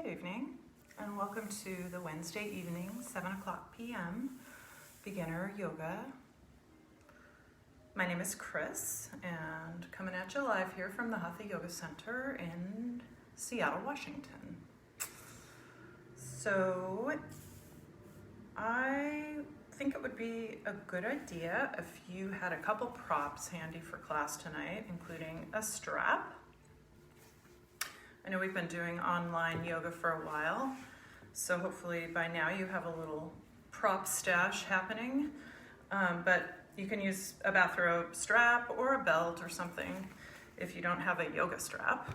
Good evening, and welcome to the Wednesday evening, 7 o'clock p.m. beginner yoga. My name is Chris, and coming at you live here from the Hatha Yoga Center in Seattle, Washington. So, I think it would be a good idea if you had a couple props handy for class tonight, including a strap. I know we've been doing online yoga for a while, so hopefully by now you have a little prop stash happening, but you can use a bathrobe strap or a belt or something if you don't have a yoga strap.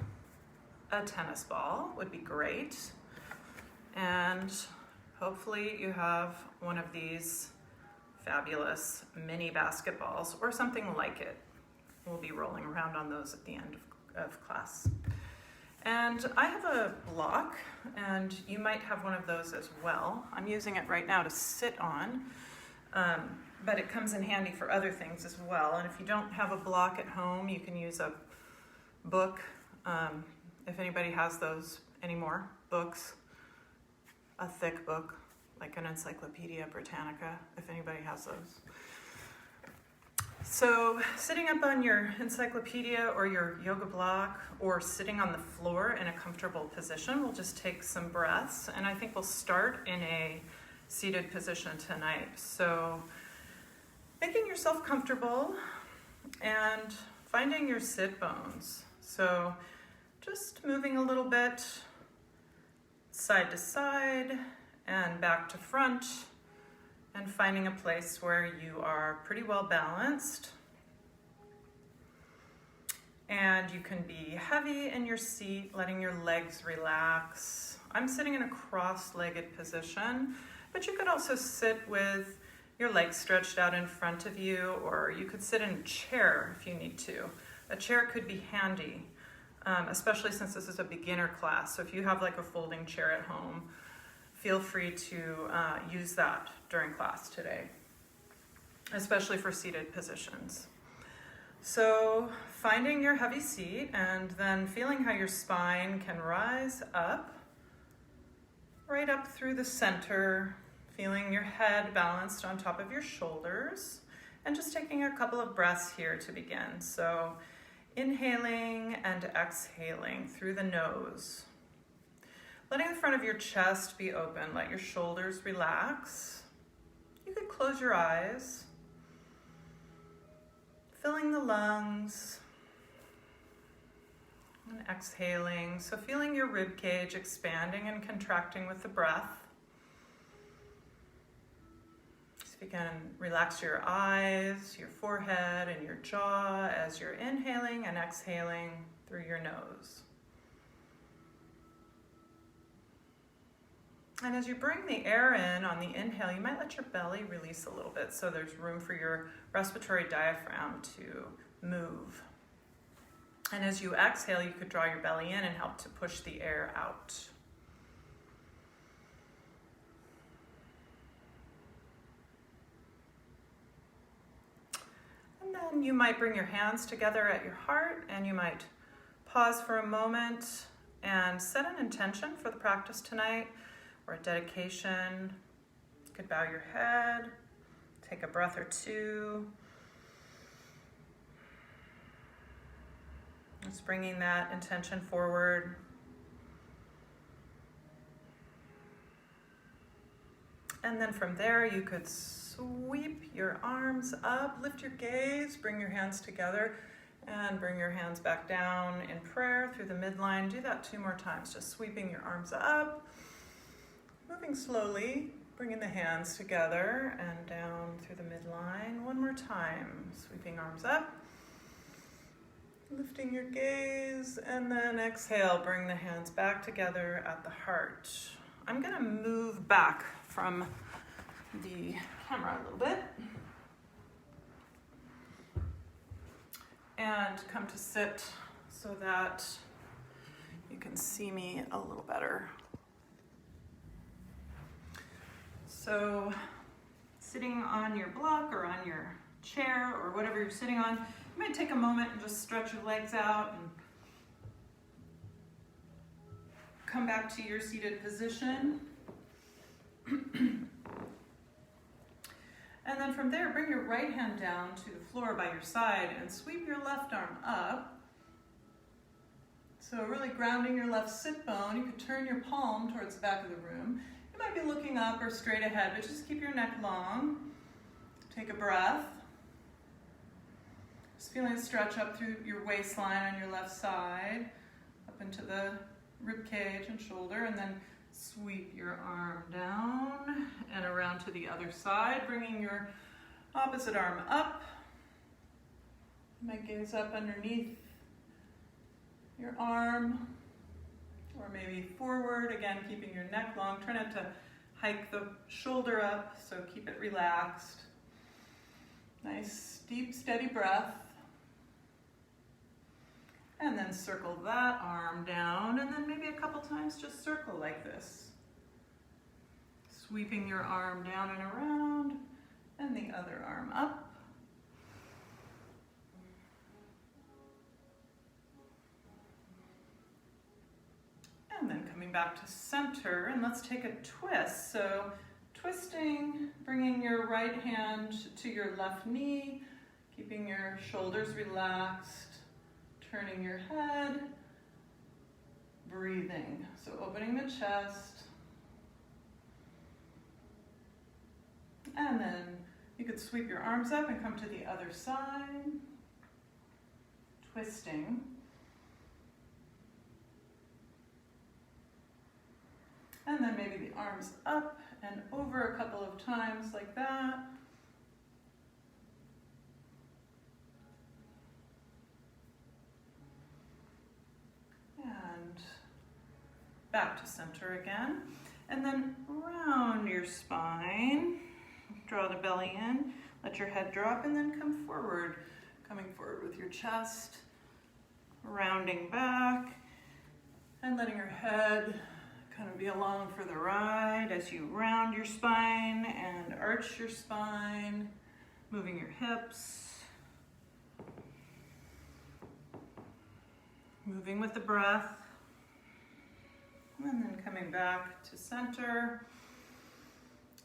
A tennis ball would be great, and hopefully you have one of these fabulous mini basketballs or something like it. We'll be rolling around on those at the end of class. And I have a block, and you might have one of those as well. I'm using it right now to sit on, but it comes in handy for other things as well. And if you don't have a block at home, you can use a book, if anybody has those anymore, books, a thick book, like an Encyclopedia Britannica, if anybody has those. So sitting up on your encyclopedia or your yoga block or sitting on the floor in a comfortable position, we'll just take some breaths, and I think we'll start in a seated position tonight. So making yourself comfortable and finding your sit bones. So just moving a little bit side to side and back to front, and finding a place where you are pretty well balanced. And you can be heavy in your seat, letting your legs relax. I'm sitting in a cross-legged position, but you could also sit with your legs stretched out in front of you, or you could sit in a chair if you need to. A chair could be handy, especially since this is a beginner class. So if you have like a folding chair at home, feel free to use that during class today, especially for seated positions. So finding your heavy seat and then feeling how your spine can rise up, right up through the center, feeling your head balanced on top of your shoulders, and just taking a couple of breaths here to begin. So inhaling and exhaling through the nose. Letting the front of your chest be open, let your shoulders relax. You could close your eyes. Filling the lungs and exhaling. So feeling your rib cage expanding and contracting with the breath. So you can relax your eyes, your forehead, and your jaw as you're inhaling and exhaling through your nose. And as you bring the air in on the inhale, you might let your belly release a little bit so there's room for your respiratory diaphragm to move. And as you exhale, you could draw your belly in and help to push the air out. And then you might bring your hands together at your heart, and you might pause for a moment and set an intention for the practice tonight, or a dedication. You could bow your head, take a breath or two. Just bringing that intention forward. And then from there, you could sweep your arms up, lift your gaze, bring your hands together, and bring your hands back down in prayer through the midline. Do that 2 more times, just sweeping your arms up. Moving slowly, bringing the hands together and down through the midline. 1 more time, sweeping arms up, lifting your gaze, and then exhale, bring the hands back together at the heart. I'm going to move back from the camera a little bit and come to sit so that you can see me a little better. So sitting on your block or on your chair or whatever you're sitting on, you might take a moment and just stretch your legs out and come back to your seated position. And then from there, bring your right hand down to the floor by your side and sweep your left arm up. So really grounding your left sit bone. You could turn your palm towards the back of the room. You might be looking up or straight ahead, but just keep your neck long. Take a breath. Just feeling a stretch up through your waistline on your left side, up into the rib cage and shoulder, and then sweep your arm down and around to the other side, bringing your opposite arm up. You might gaze up underneath your arm, or maybe forward, again keeping your neck long. Try not to hike the shoulder up, so keep it relaxed. Nice, deep, steady breath. And then circle that arm down, and then maybe a couple times just circle like this. Sweeping your arm down and around, and the other arm up. And then coming back to center, and let's take a twist. So twisting, bringing your right hand to your left knee, keeping your shoulders relaxed, turning your head, breathing. So opening the chest. And then you could sweep your arms up and come to the other side, twisting. And then maybe the arms up and over a couple of times like that. And back to center again. And then round your spine. Draw the belly in, let your head drop, and then come forward. Coming forward with your chest, rounding back, and letting your head kind of be along for the ride as you round your spine and arch your spine, moving your hips, moving with the breath, and then coming back to center.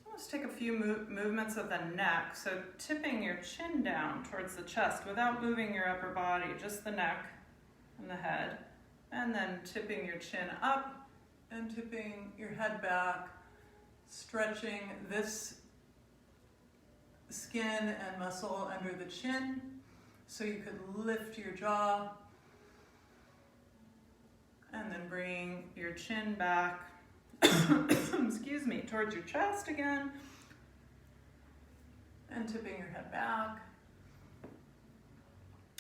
Let's take a few movements of the neck. So tipping your chin down towards the chest without moving your upper body, just the neck and the head. And then tipping your chin up and tipping your head back, stretching this skin and muscle under the chin so you could lift your jaw. And then bring your chin back excuse me, towards your chest again, and tipping your head back.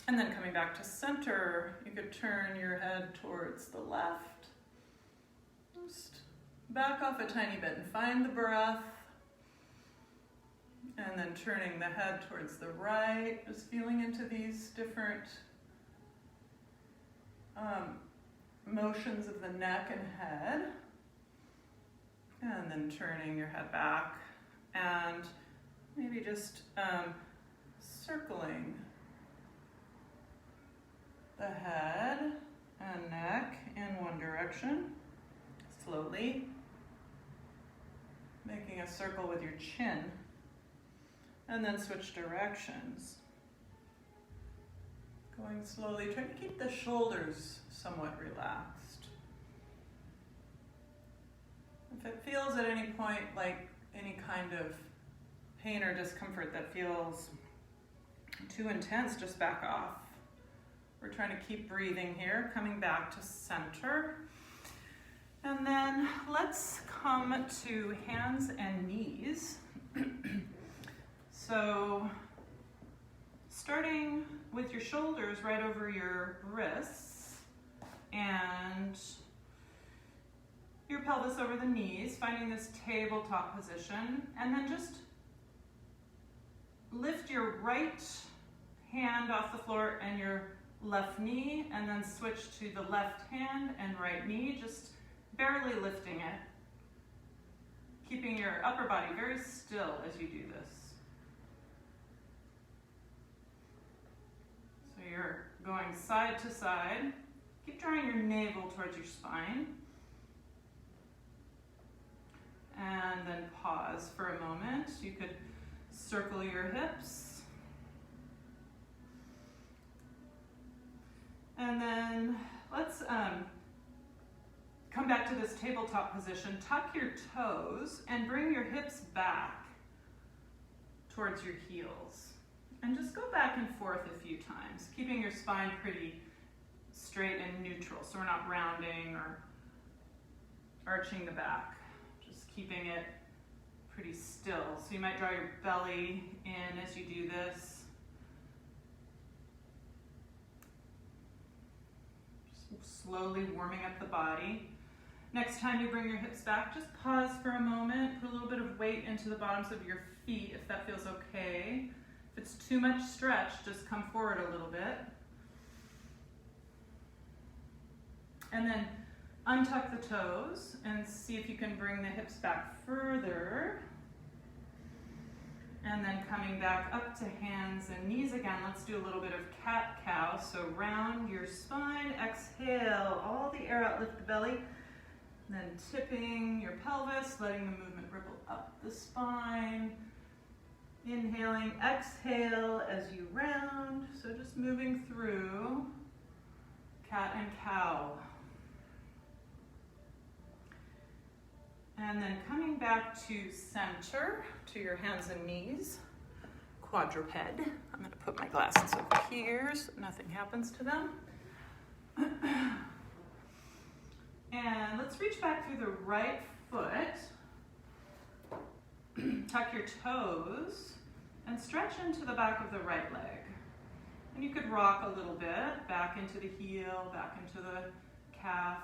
And then coming back to center, you could turn your head towards the left. Just back off a tiny bit and find the breath. And then turning the head towards the right, just feeling into these different motions of the neck and head. And then turning your head back and maybe just circling the head and neck in one direction, slowly. Making a circle with your chin. And then switch directions. Going slowly, trying to keep the shoulders somewhat relaxed. If it feels at any point like any kind of pain or discomfort that feels too intense, just back off. We're trying to keep breathing here, coming back to center. And then let's come to hands and knees. So starting with your shoulders right over your wrists and your pelvis over the knees, finding this tabletop position, and then just lift your right hand off the floor and your left knee, and then switch to the left hand and right knee, just barely lifting it, keeping your upper body very still as you do this. So you're going side to side. Keep drawing your navel towards your spine. and then pause for a moment. You could circle your hips. And then let's come back to this tabletop position. Tuck your toes and bring your hips back towards your heels. And just go back and forth a few times, keeping your spine pretty straight and neutral, so we're not rounding or arching the back. Just keeping it pretty still. So you might draw your belly in as you do this. Just slowly warming up the body. Next time you bring your hips back, just pause for a moment. Put a little bit of weight into the bottoms of your feet if that feels okay. If it's too much stretch, just come forward a little bit. And then untuck the toes and see if you can bring the hips back further. And then coming back up to hands and knees again, let's do a little bit of cat-cow. So round your spine, exhale, all the air out, lift the belly. Then tipping your pelvis, letting the movement ripple up the spine. Inhaling, exhale as you round. So just moving through cat and cow. And then coming back to center, to your hands and knees, quadruped. I'm going to put my glasses over here so nothing happens to them. And let's reach back through the right foot. Tuck your toes and stretch into the back of the right leg. And you could rock a little bit, back into the heel, back into the calf.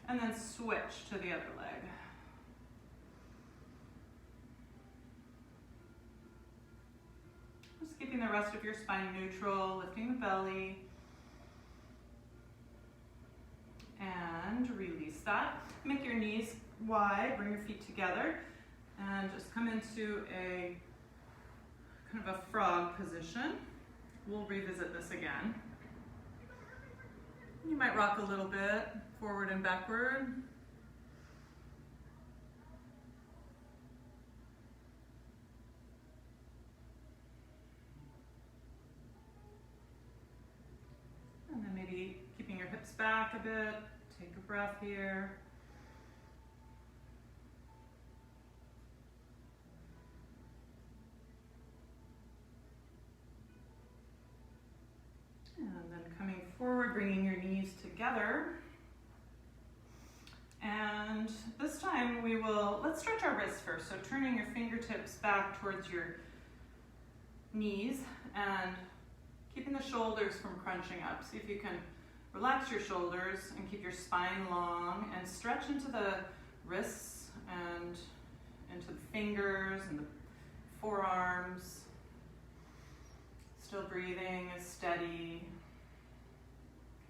And then switch to the other leg. Just keeping the rest of your spine neutral, lifting the belly. And release that. Make your knees wide, bring your feet together, and just come into a kind of a frog position. We'll revisit this again. You might rock a little bit, forward and backward. And then maybe keeping your hips back a bit. Take a breath here. And then coming forward, bringing your knees together. And this time let's stretch our wrists first. So turning your fingertips back towards your knees and keeping the shoulders from crunching up. See if you can relax your shoulders and keep your spine long and stretch into the wrists and into the fingers and the forearms. Still breathing is steady.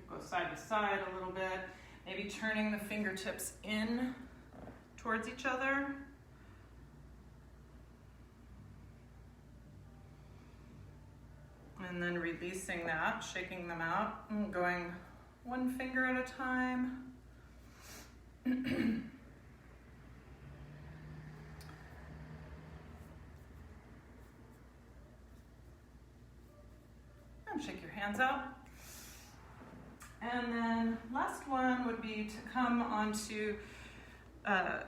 Go side to side a little bit. Maybe turning the fingertips in towards each other. And then releasing that, shaking them out, and going one finger at a time. And shake your hands out. And then last one would be to come onto the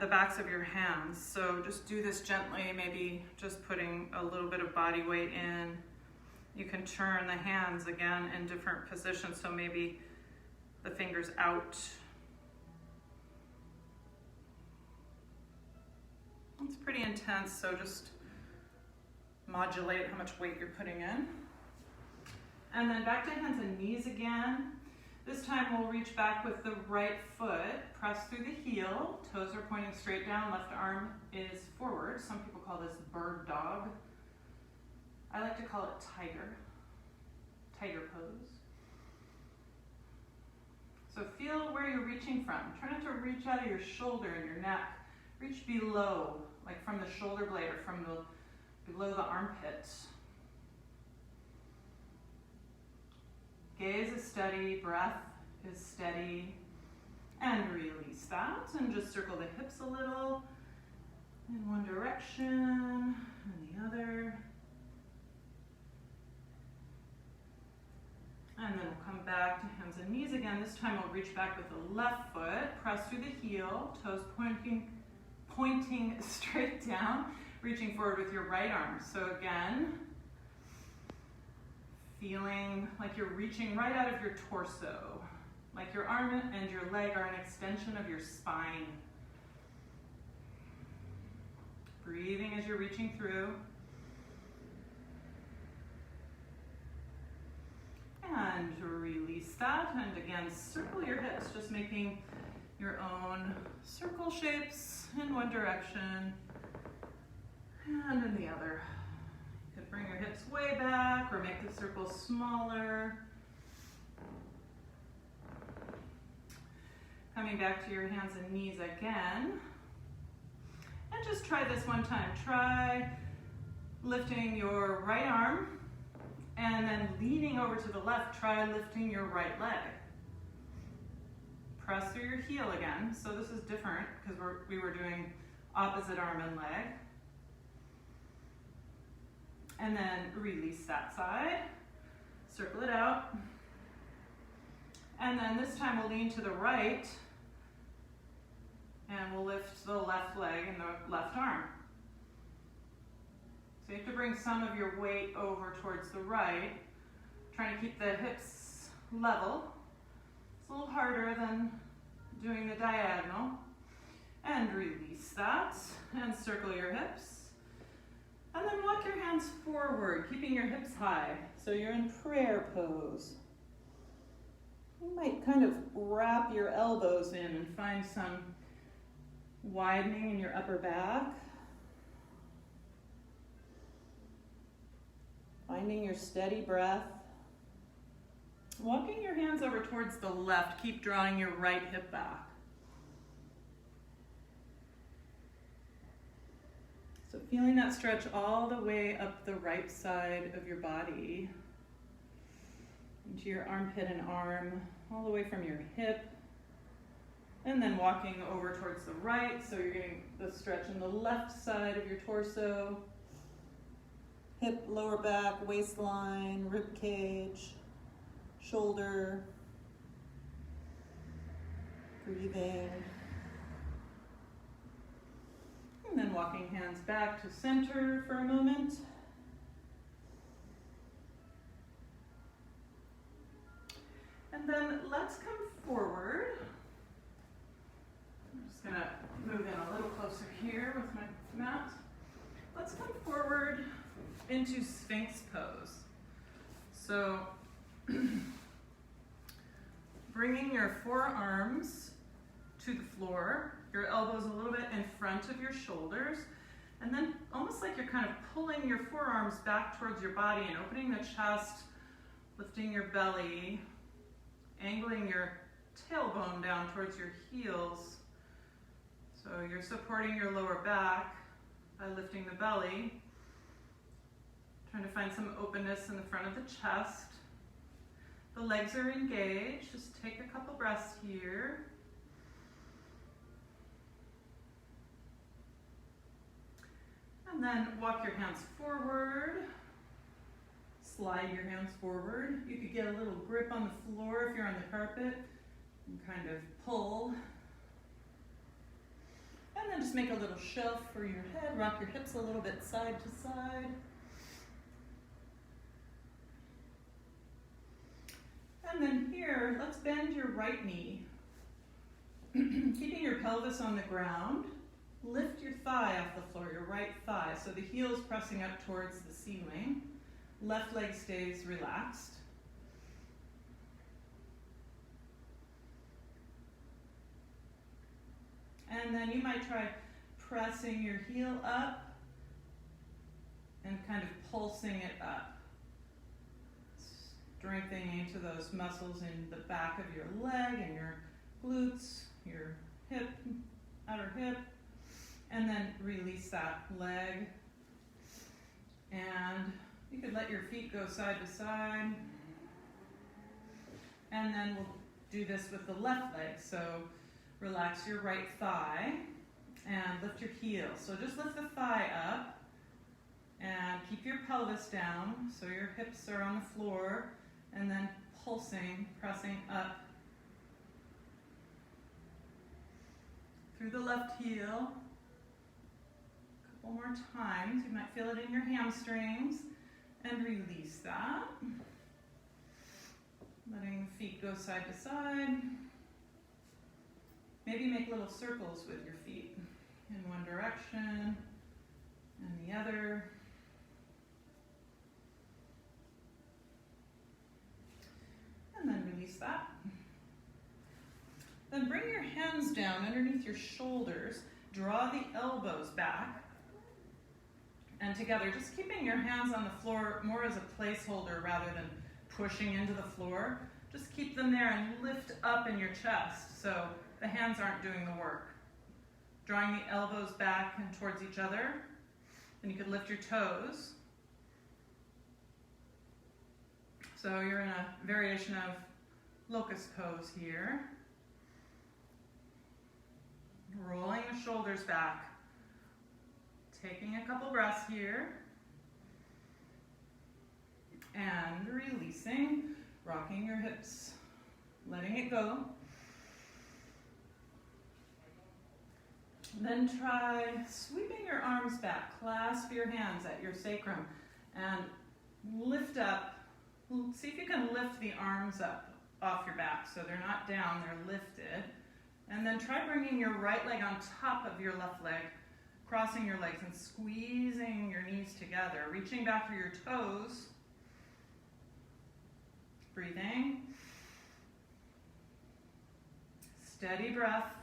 backs of your hands. So just do this gently, maybe just putting a little bit of body weight in. You can turn the hands again in different positions, so maybe the fingers out. It's pretty intense, so just modulate how much weight you're putting in. And then back to hands and knees again. This time we'll reach back with the right foot, press through the heel, toes are pointing straight down, left arm is forward. Some people call this bird dog. I like to call it tiger pose. So feel where you're reaching from. Try not to reach out of your shoulder and your neck. Reach below, like from the shoulder blade or from below the armpit. Gaze is steady, breath is steady, and release that. And just circle the hips a little in one direction and the other. And then we'll come back to hands and knees again. This time we'll reach back with the left foot, press through the heel, toes pointing straight down, reaching forward with your right arm. So again, feeling like you're reaching right out of your torso, like your arm and your leg are an extension of your spine. Breathing as you're reaching through. And release that. And again, circle your hips, just making your own circle shapes in one direction and in the other. You could bring your hips way back or make the circle smaller. Coming back to your hands and knees again. And just try this one time. Try lifting your right arm and then leaning over to the left. Try lifting your right leg. Press through your heel again. So this is different because we were doing opposite arm and leg. And then release that side. Circle it out. And then this time we'll lean to the right and we'll lift the left leg and the left arm. So you have to bring some of your weight over towards the right, trying to keep the hips level. It's a little harder than doing the diagonal. And release that, and circle your hips. And then walk your hands forward, keeping your hips high. So you're in prayer pose. You might kind of wrap your elbows in and find some widening in your upper back. Finding your steady breath. Walking your hands over towards the left. Keep drawing your right hip back. So feeling that stretch all the way up the right side of your body. Into your armpit and arm, all the way from your hip. And then walking over towards the right, so you're getting the stretch in the left side of your torso. Hip, lower back, waistline, rib cage, shoulder. Breathing. And then walking hands back to center for a moment. And then let's come forward. I'm just going to move in a little closer here with my mat. Let's come forward into Sphinx pose. So bringing your forearms to the floor, your elbows a little bit in front of your shoulders, and then almost like you're kind of pulling your forearms back towards your body and opening the chest, lifting your belly, angling your tailbone down towards your heels. So you're supporting your lower back by lifting the belly, trying to find some openness in the front of the chest. The legs are engaged. Just take a couple breaths here. And then walk your hands forward. Slide your hands forward. You could get a little grip on the floor if you're on the carpet and kind of pull. And then just make a little shelf for your head. Rock your hips a little bit side to side. And then here, let's bend your right knee. Keeping your pelvis on the ground. Lift your thigh off the floor, your right thigh. So the heel is pressing up towards the ceiling. Left leg stays relaxed. And then you might try pressing your heel up and kind of pulsing it up. Strengthening into those muscles in the back of your leg and your glutes, your hip, outer hip. And then release that leg. And you could let your feet go side to side. And then we'll do this with the left leg. So relax your right thigh and lift your heel. So just lift the thigh up and keep your pelvis down so your hips are on the floor, and then pulsing, pressing up through the left heel. A couple more times. You might feel it in your hamstrings, and release that. Letting the feet go side to side. Maybe make little circles with your feet in one direction and the other. And then release that. Then bring your hands down underneath your shoulders. Draw the elbows back and together, just keeping your hands on the floor more as a placeholder rather than pushing into the floor. Just keep them there and lift up in your chest so the hands aren't doing the work. Drawing the elbows back and towards each other. And you could lift your toes. So you're in a variation of locust pose here. Rolling the shoulders back. Taking a couple breaths here. And releasing, rocking your hips, letting it go. Then try sweeping your arms back. Clasp your hands at your sacrum and lift up. See if you can lift the arms up off your back so they're not down, they're lifted. And then try bringing your right leg on top of your left leg, crossing your legs and squeezing your knees together, reaching back through your toes. Breathing. Steady breath.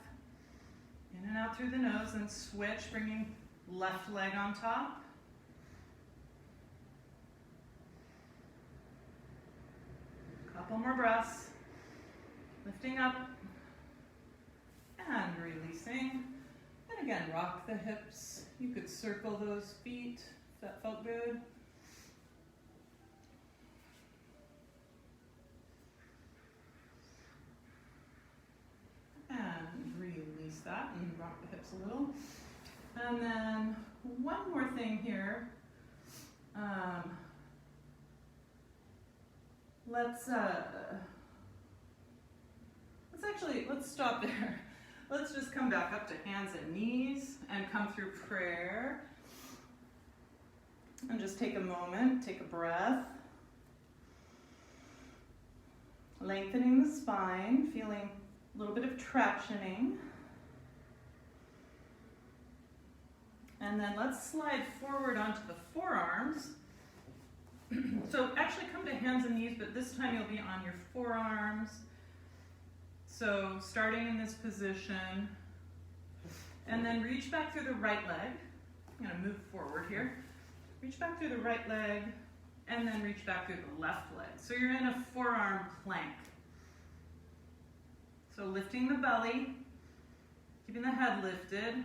In and out through the nose, and switch, bringing left leg on top. Couple more breaths. Lifting up and releasing. And again, rock the hips. You could circle those feet if that felt good. And release that and rock the hips a little. And then one more thing here. Let's stop there. Let's just come back up to hands and knees and come through prayer. And just take a moment, take a breath. Lengthening the spine, feeling a little bit of tractioning. And then let's slide forward onto the forearms. So actually come to hands and knees, but this time you'll be on your forearms. So starting in this position, and then reach back through the right leg. I'm going to move forward here. Reach back through the right leg, and then reach back through the left leg. So you're in a forearm plank. So lifting the belly, keeping the head lifted,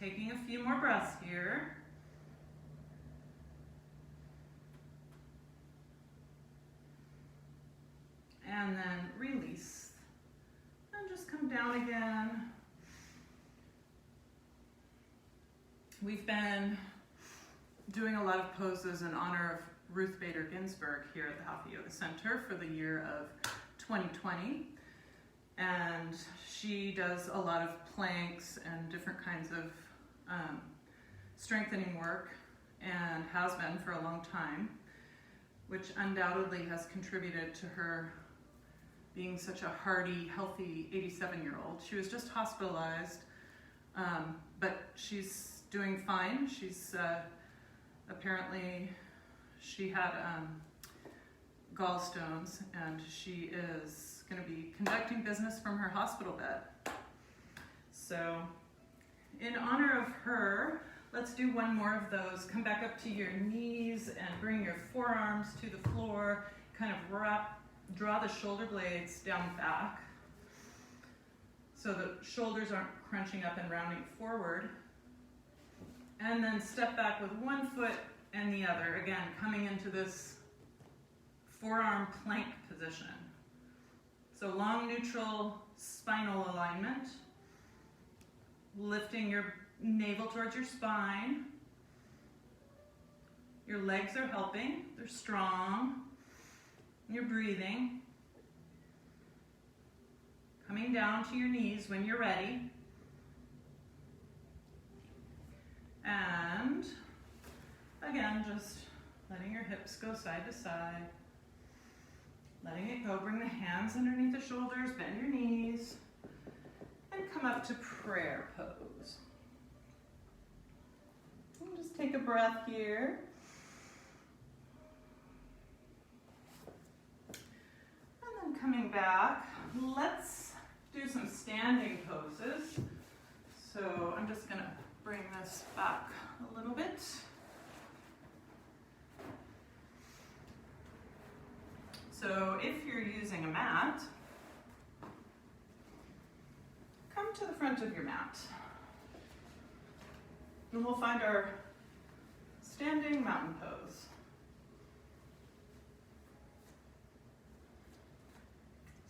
taking a few more breaths here. And then release. And just come down again. We've been doing a lot of poses in honor of Ruth Bader Ginsburg here at the Hatha Yoga Center for the year of 2020. And she does a lot of planks and different kinds of strengthening work, and has been for a long time, which undoubtedly has contributed to her being such a hardy, healthy 87-year-old. She was just hospitalized, but she's doing fine. She's apparently, she had gallstones, and she is going to be conducting business from her hospital bed. So in honor of her, let's do one more of those. Come back up to your knees and bring your forearms to the floor. Kind of draw the shoulder blades down the back so the shoulders aren't crunching up and rounding forward. And then step back with one foot and the other. Again, coming into this forearm plank position. So long neutral spinal alignment, lifting your navel towards your spine. Your legs are helping, they're strong. You're breathing. Coming down to your knees when you're ready. And again, just letting your hips go side to side. Letting it go. Bring the hands underneath the shoulders, bend your knees, and come up to prayer pose. And just take a breath here. And then coming back, let's do some standing poses. So I'm just gonna bring this back a little bit. So if you're using a mat, come to the front of your mat. And we'll find our standing mountain pose.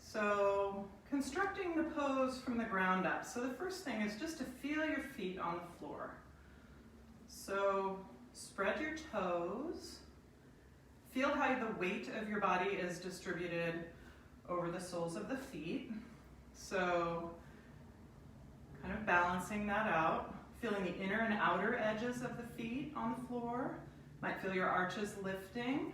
So constructing the pose from the ground up. So the first thing is just to feel your feet on the floor. So spread your toes. Feel how the weight of your body is distributed over the soles of the feet. So kind of balancing that out. Feeling the inner and outer edges of the feet on the floor. Might feel your arches lifting.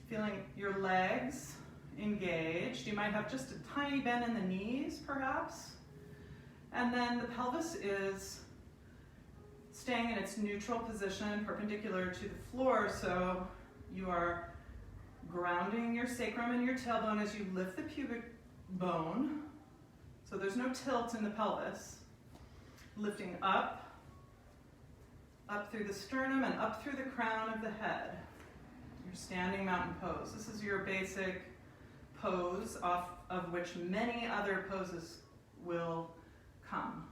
Feeling your legs engaged. You might have just a tiny bend in the knees, perhaps. And then the pelvis is staying in its neutral position, perpendicular to the floor, so you are grounding your sacrum and your tailbone as you lift the pubic bone. So there's no tilt in the pelvis. Lifting up through the sternum and up through the crown of the head. Your standing mountain pose. This is your basic pose off of which many other poses will come.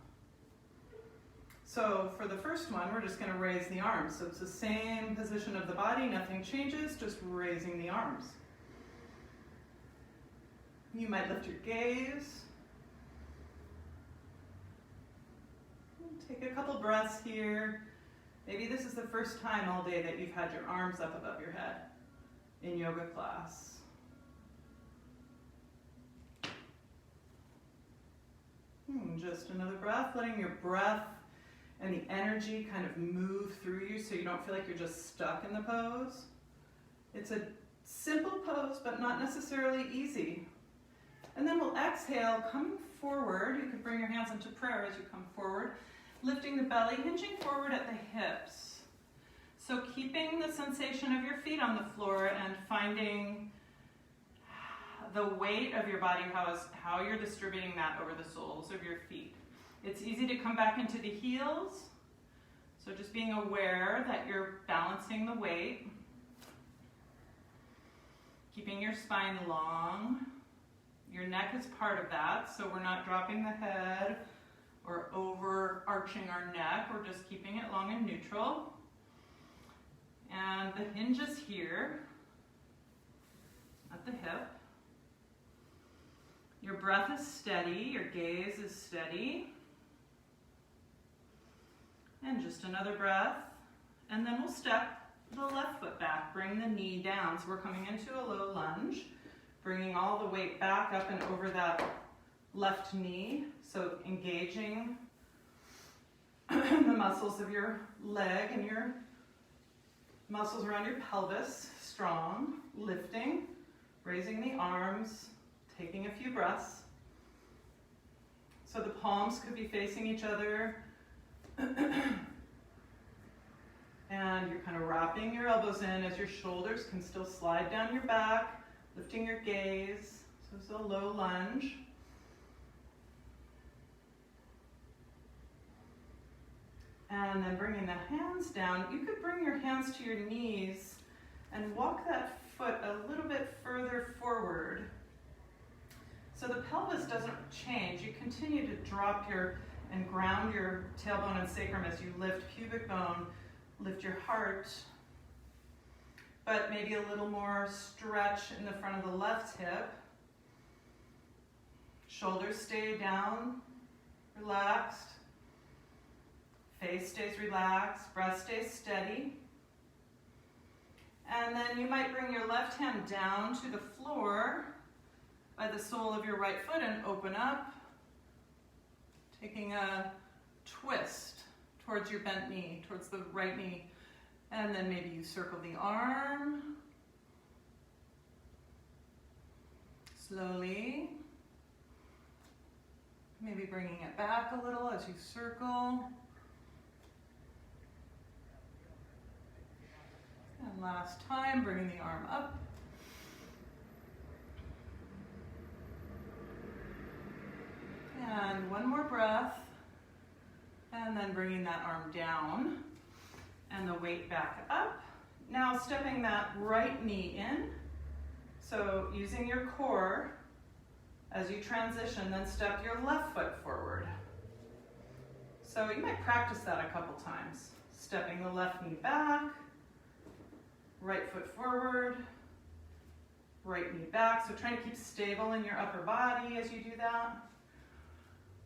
So for the first one, we're just going to raise the arms. So it's the same position of the body, nothing changes, just raising the arms. You might lift your gaze. Take a couple breaths here. Maybe this is the first time all day that you've had your arms up above your head in yoga class. Just another breath, letting your breath and the energy kind of move through you so you don't feel like you're just stuck in the pose. It's a simple pose, but not necessarily easy. And then we'll exhale, come forward. You can bring your hands into prayer as you come forward. Lifting the belly, hinging forward at the hips. So keeping the sensation of your feet on the floor and finding the weight of your body, how you're distributing that over the soles of your feet. It's easy to come back into the heels. So just being aware that you're balancing the weight. Keeping your spine long. Your neck is part of that, so we're not dropping the head or overarching our neck. We're just keeping it long and neutral. And the hinge is here at the hip. Your breath is steady, your gaze is steady. And just another breath. And then we'll step the left foot back, bring the knee down. So we're coming into a low lunge, bringing all the weight back up and over that left knee. So engaging the muscles of your leg and your muscles around your pelvis, strong, lifting, raising the arms, taking a few breaths. So the palms could be facing each other. And you're kind of wrapping your elbows in as your shoulders can still slide down your back, lifting your gaze. So it's a low lunge. And then bringing the hands down. You could bring your hands to your knees and walk that foot a little bit further forward. So the pelvis doesn't change. You continue to drop and ground your tailbone and sacrum as you lift pubic bone, lift your heart, but maybe a little more stretch in the front of the left hip. Shoulders stay down, relaxed. Face stays relaxed, breath stays steady. And then you might bring your left hand down to the floor by the sole of your right foot and open up, taking a twist towards your bent knee, towards the right knee. And then maybe you circle the arm. Slowly. Maybe bringing it back a little as you circle. And last time, bringing the arm up. And one more breath. And then bringing that arm down and the weight back up. Now stepping that right knee in. So using your core as you transition, then step your left foot forward. So you might practice that a couple times. Stepping the left knee back, right foot forward, right knee back. So trying to keep stable in your upper body as you do that.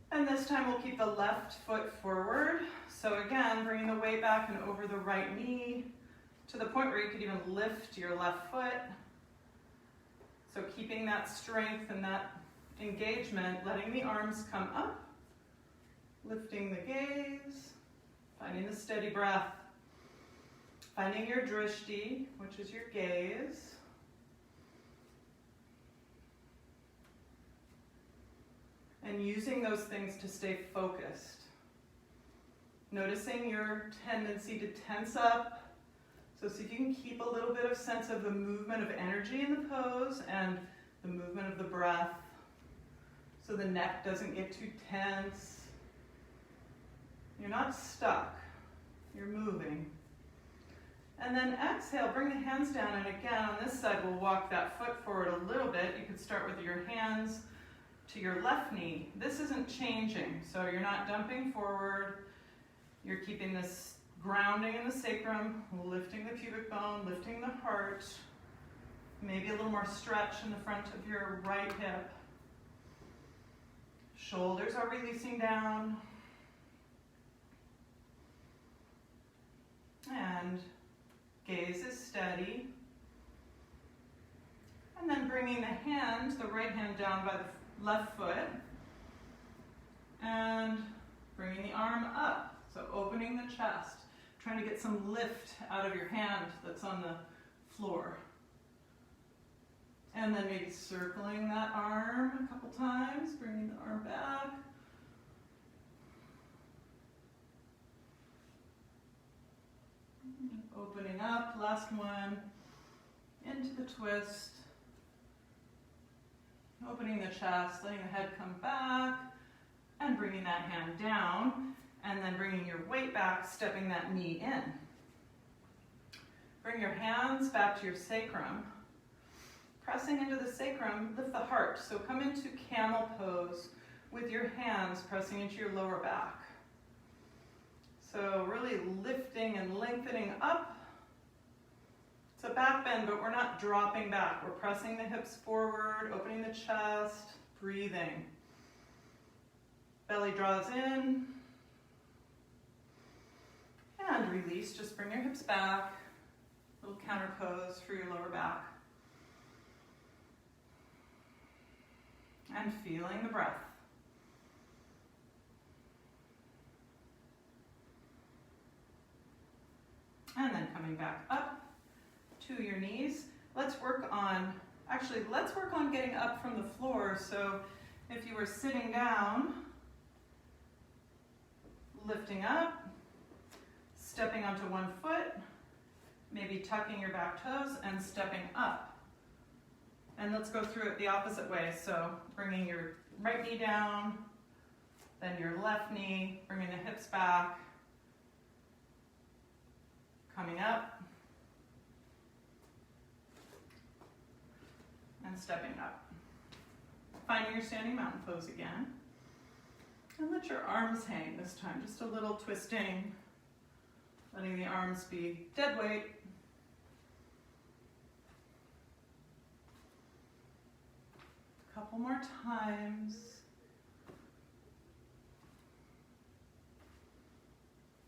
And this time we'll keep the left foot forward. So again, bringing the weight back and over the right knee to the point where you could even lift your left foot. So keeping that strength and that engagement, letting the arms come up, lifting the gaze, finding the steady breath, finding your drishti, which is your gaze. And using those things to stay focused. Noticing your tendency to tense up. So see if you can keep a little bit of sense of the movement of energy in the pose and the movement of the breath. So the neck doesn't get too tense. You're not stuck. You're moving. And then exhale, bring the hands down. And again, on this side, we'll walk that foot forward a little bit. You could start with your hands to your left knee. This isn't changing, so you're not dumping forward. You're keeping this grounding in the sacrum, lifting the pubic bone, lifting the heart. Maybe a little more stretch in the front of your right hip. Shoulders are releasing down. And gaze is steady. And then bringing the right hand down by the left foot, and bringing the arm up. So opening the chest, trying to get some lift out of your hand that's on the floor. And then maybe circling that arm a couple times, bringing the arm back. Opening up, last one, into the twist. Opening the chest, letting the head come back, and bringing that hand down, and then bringing your weight back, stepping that knee in. Bring your hands back to your sacrum. Pressing into the sacrum, lift the heart. So come into camel pose with your hands pressing into your lower back. So really lifting and lengthening up. It's a back bend, but we're not dropping back. We're pressing the hips forward, opening the chest, breathing. Belly draws in. And release, just bring your hips back. Little counter pose for your lower back. And feeling the breath. And then coming back up to your knees. Let's work on getting up from the floor. So if you were sitting down, lifting up, stepping onto one foot, maybe tucking your back toes and stepping up. And let's go through it the opposite way. So bringing your right knee down, then your left knee, bringing the hips back, coming up, and stepping up. Finding your standing mountain pose again. And let your arms hang this time, just a little twisting, letting the arms be dead weight. couple more times.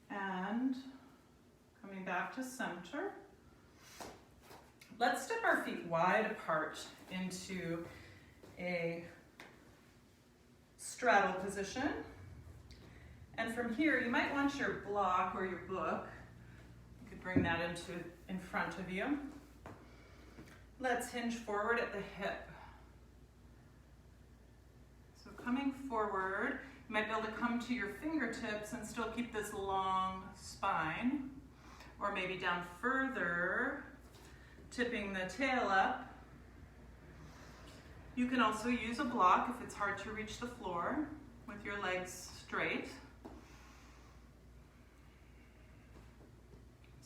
And coming back to center. Let's step our feet wide apart into a straddle position. And from here, you might want your block or your book. You could bring that in front of you. Let's hinge forward at the hip. So coming forward, you might be able to come to your fingertips and still keep this long spine, or maybe down further, tipping the tail up. You can also use a block if it's hard to reach the floor with your legs straight.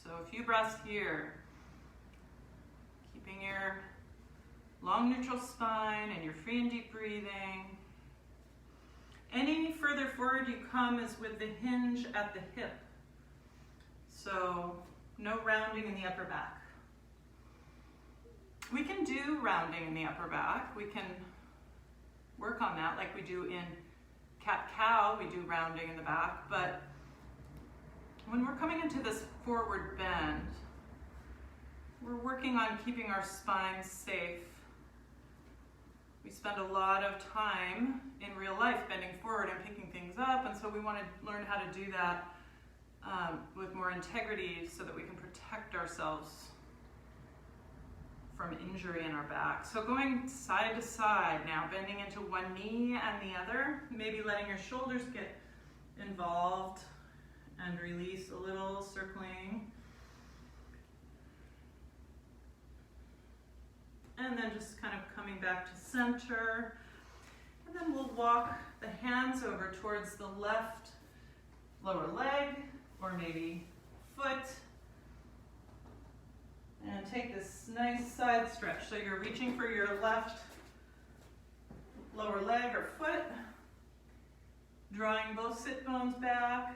So a few breaths here, keeping your long neutral spine and your free and deep breathing. Any further forward you come is with the hinge at the hip. So no rounding in the upper back. We can do rounding in the upper back. We can work on that like we do in cat-cow, we do rounding in the back, but when we're coming into this forward bend, we're working on keeping our spine safe. We spend a lot of time in real life bending forward and picking things up, and so we want to learn how to do that with more integrity so that we can protect ourselves from injury in our back. So going side to side now, bending into one knee and the other, maybe letting your shoulders get involved and release a little, circling. And then just kind of coming back to center. And then we'll walk the hands over towards the left lower leg, or maybe foot. And take this nice side stretch. So you're reaching for your left lower leg or foot, drawing both sit bones back,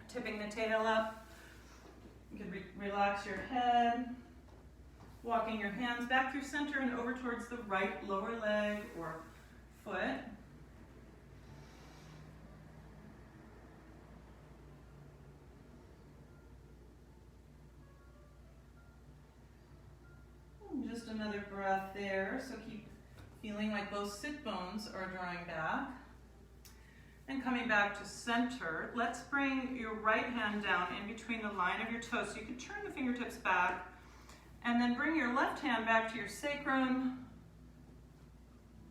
tipping the tail up. You can relax your head, walking your hands back through center and over towards the right lower leg or foot. Just another breath there, so keep feeling like both sit bones are drawing back. And coming back to center, let's bring your right hand down in between the line of your toes. So you can turn the fingertips back, and then bring your left hand back to your sacrum,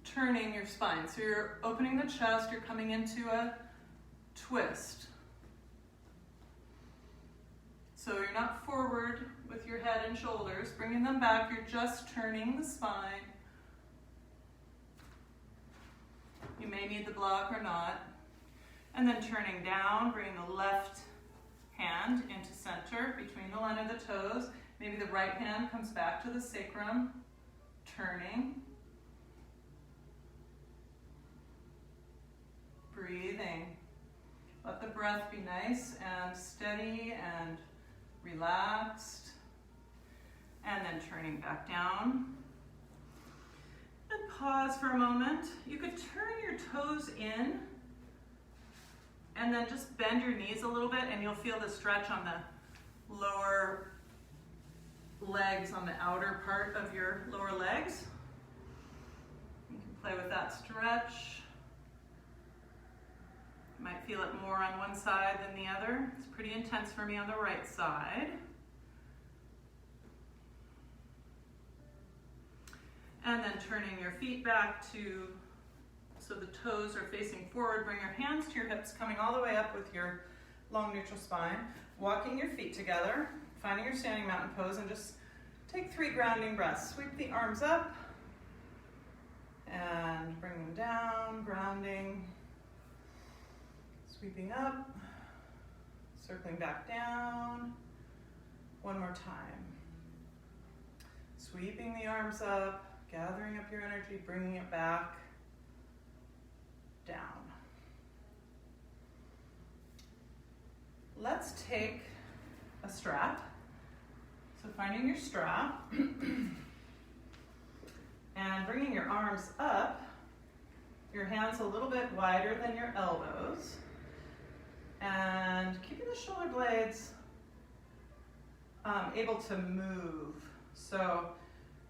turning your spine. So you're opening the chest, you're coming into a twist. So you're not forward with your head and shoulders, bringing them back, you're just turning the spine. You may need the block or not. And then turning down, bringing the left hand into center between the line of the toes. Maybe the right hand comes back to the sacrum, turning. Breathing. Let the breath be nice and steady and relaxed. And then turning back down. And pause for a moment. You could turn your toes in and then just bend your knees a little bit, and you'll feel the stretch on the lower legs, on the outer part of your lower legs. You can play with that stretch. You might feel it more on one side than the other. It's pretty intense for me on the right side. And then turning your feet back to, so the toes are facing forward. Bring your hands to your hips, coming all the way up with your long neutral spine. Walking your feet together, finding your standing mountain pose, and just take 3 grounding breaths. Sweep the arms up and bring them down, grounding. Sweeping up, circling back down. One more time. Sweeping the arms up, gathering up your energy, bringing it back down. Let's take a strap. So finding your strap. And bringing your arms up, your hands a little bit wider than your elbows, and keeping the shoulder blades able to move. So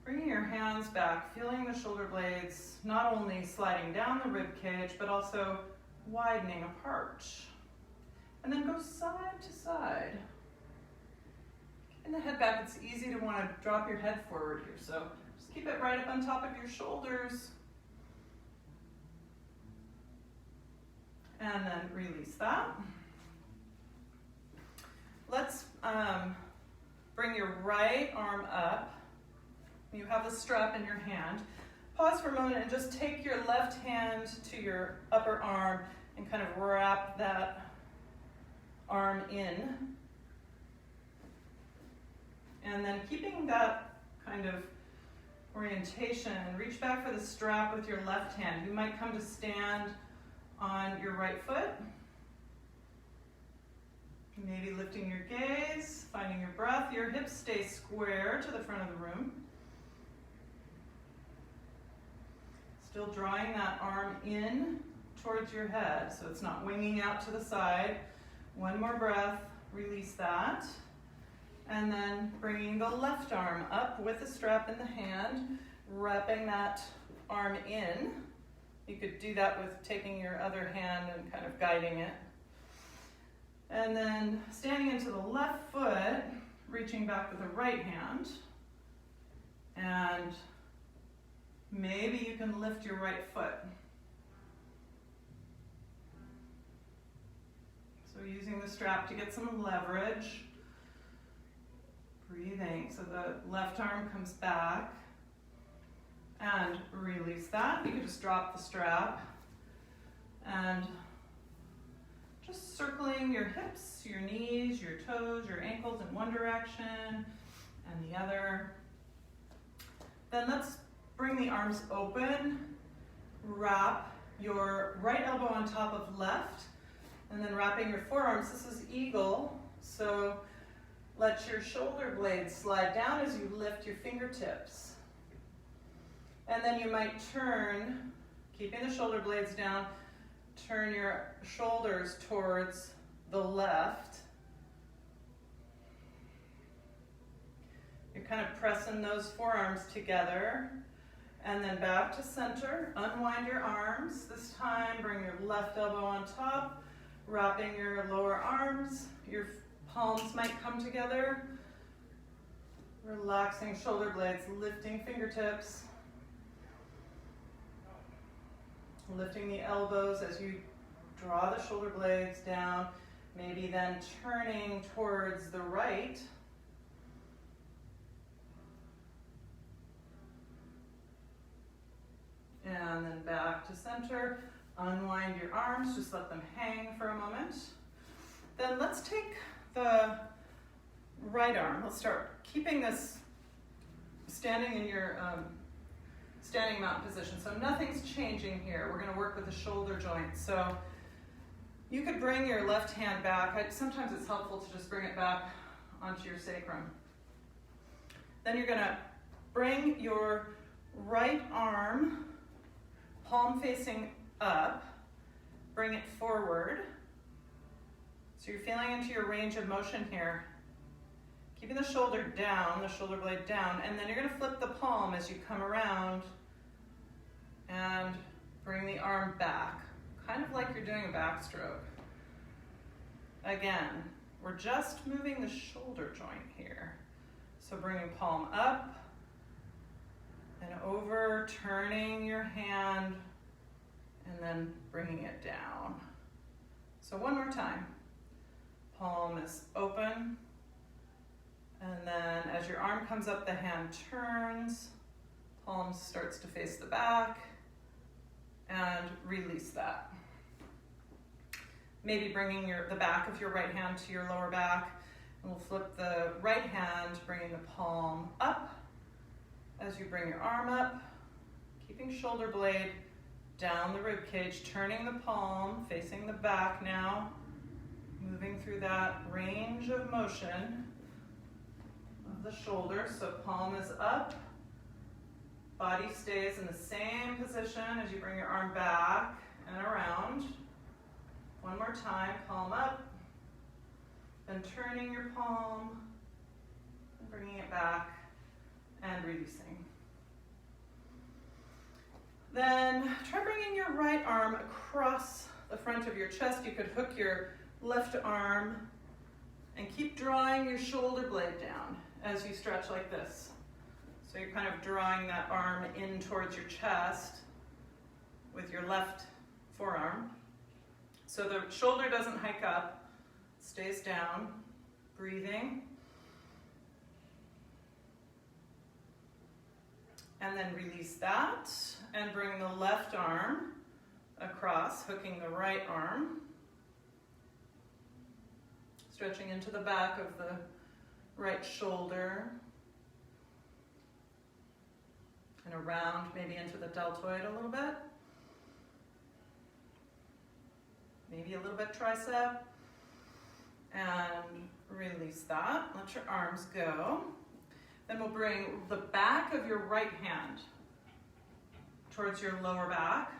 bringing your hands back, feeling the shoulder blades not only sliding down the rib cage, but also widening apart. And then go side to side. Keeping the head back, it's easy to want to drop your head forward here, so just keep it right up on top of your shoulders. And then release that. Let's bring your right arm up. You have the strap in your hand. Pause for a moment and just take your left hand to your upper arm and kind of wrap that arm in. And then keeping that kind of orientation, reach back for the strap with your left hand. You might come to stand on your right foot. Maybe lifting your gaze, finding your breath. Your hips stay square to the front of the room. Still drawing that arm in towards your head, so it's not winging out to the side. One more breath, release that. And then bringing the left arm up with the strap in the hand, wrapping that arm in. You could do that with taking your other hand and kind of guiding it. And then standing into the left foot, reaching back with the right hand. And maybe you can lift your right foot. So using the strap to get some leverage. Breathing, so the left arm comes back. And release that. You can just drop the strap. And just circling your hips, your knees, your toes, your ankles in one direction and the other. Then let's bring the arms open. Wrap your right elbow on top of left. And then wrapping your forearms. This is eagle. So let your shoulder blades slide down as you lift your fingertips. And then you might turn, keeping the shoulder blades down, turn your shoulders towards the left. You're kind of pressing those forearms together. And then back to center, unwind your arms. This time, bring your left elbow on top, wrapping your lower arms. Your palms might come together. Relaxing shoulder blades, lifting fingertips. Lifting the elbows as you draw the shoulder blades down, maybe then turning towards the right. And then back to center. Unwind your arms, just let them hang for a moment. Then let's take the right arm. Let's start keeping this standing in your standing mountain position. So nothing's changing here. We're going to work with the shoulder joint. So you could bring your left hand back. Sometimes it's helpful to just bring it back onto your sacrum. Then you're going to bring your right arm, palm facing up, bring it forward. So you're feeling into your range of motion here. Keeping the shoulder down, the shoulder blade down, and then you're going to flip the palm as you come around and bring the arm back, kind of like you're doing a backstroke. Again, we're just moving the shoulder joint here. So bringing palm up and over, turning your hand, and then bringing it down. So one more time. Palm is open. And then as your arm comes up, the hand turns, palm starts to face the back, and release that. Maybe bringing the back of your right hand to your lower back, and we'll flip the right hand, bringing the palm up as you bring your arm up, keeping shoulder blade down the rib cage, turning the palm, facing the back now, moving through that range of motion of the shoulder. So palm is up, Body stays in the same position as you bring your arm back and around. One more time, palm up, then turning your palm, and bringing it back and releasing. Then try bringing your right arm across the front of your chest. You could hook your left arm and keep drawing your shoulder blade down as you stretch like this. So you're kind of drawing that arm in towards your chest with your left forearm. So the shoulder doesn't hike up, stays down, breathing. And then release that and bring the left arm across, hooking the right arm. Stretching into the back of the right shoulder. And around, maybe into the deltoid a little bit. Maybe a little bit tricep. And release that. Let your arms go. Then we'll bring the back of your right hand towards your lower back.